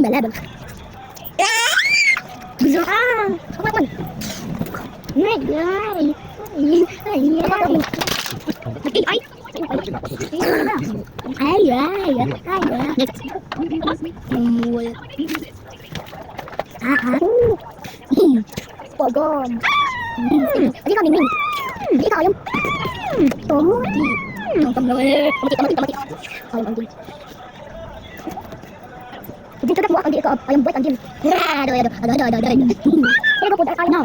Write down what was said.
Balabag. Pogom. Hindi kami min. Hindi tayo. Tomati. Tomati. Ayun ang din. Hindi ka buat ang din ka. Ayun buat ang din. Ada. Pero po tayo na.